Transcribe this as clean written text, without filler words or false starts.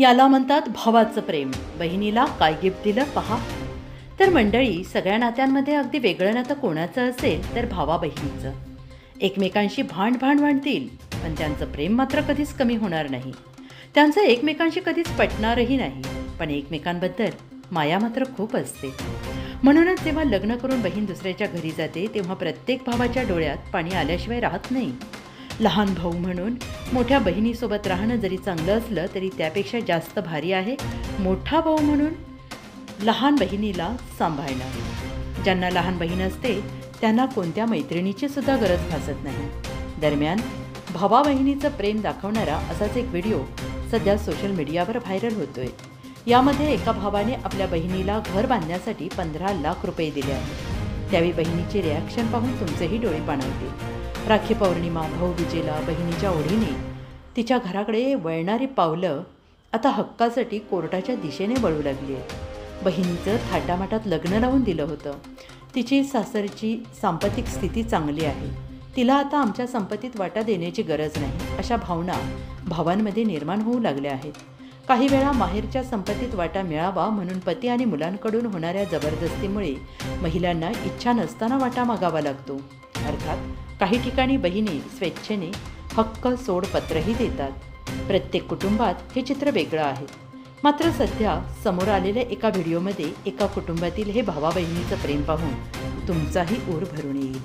याला म्हणतात भावाचं प्रेम. बहिणीला काय गिफ्ट दिलं पहा. तर मंडळी, सगळ्या नात्यांमध्ये अगदी वेगळं नातं कोणाचं असेल तर भावा बहिणीचं. एकमेकांशी भांड वाढतील, पण त्यांचं प्रेम मात्र कधीच कमी होणार नाही. त्यांचं एकमेकांशी कधीच पटणारही नाही, पण एकमेकांबद्दल माया मात्र खूप असते. म्हणूनच जेव्हा लग्न करून बहीण दुसऱ्याच्या घरी जाते तेव्हा प्रत्येक भावाच्या डोळ्यात पाणी आल्याशिवाय राहत नाही. लहान भाऊ म्हणून मोठ्या बहिणीसोबत राहणं जरी चांगलं असलं तरी त्यापेक्षा जास्त भारी आहे मोठा भाऊ म्हणून लहान बहिणीला सांभाळणं. ज्यांना लहान बहीण असते त्यांना कोणत्या मैत्रिणीची सुद्धा गरज भासत नाही. दरम्यान भावा बहिणीचं प्रेम दाखवणारा असाच एक व्हिडिओ सध्या सोशल मीडियावर व्हायरल होतोय. यामध्ये एका भावाने आपल्या बहिणीला घर बांधण्यासाठी 15 लाख रुपये दिले आहेत. त्यावेळी बहिणीचे रिॲक्शन पाहून तुमचेही डोळे पाणावतील. राखी पौर्णिमा, भाऊबीजेला बहिणीच्या ओढीने तिच्या घराकडे वळणारी पावलं आता हक्कासाठी कोर्टाच्या दिशेने वळू लागली आहेत. बहिणीचं थाटामाटात लग्न लावून दिलं होतं. तिची सासरची सांपत्तिक स्थिती चांगली आहे, तिला आता आमच्या संपत्तीत वाटा देण्याची गरज नाही, अशा भावना भावांमध्ये निर्माण होऊ लागल्या आहेत. काही वेळा माहेरच्या संपत्तीत वाटा मिळावा म्हणून पती आणि मुलांकडून होणाऱ्या जबरदस्तीमुळे महिलांना इच्छा नसताना वाटा मागावा लागतो. अर्थात काही ठिकाणी बहिणी स्वेच्छेने हक्क सोडपत्रही देतात. प्रत्येक कुटुंबात हे चित्र वेगळं आहे. मात्र सध्या समोर आलेल्या एका व्हिडिओमध्ये एका कुटुंबातील हे भावा बहिणीचं प्रेम पाहून तुमचाही ऊर भरून येईल.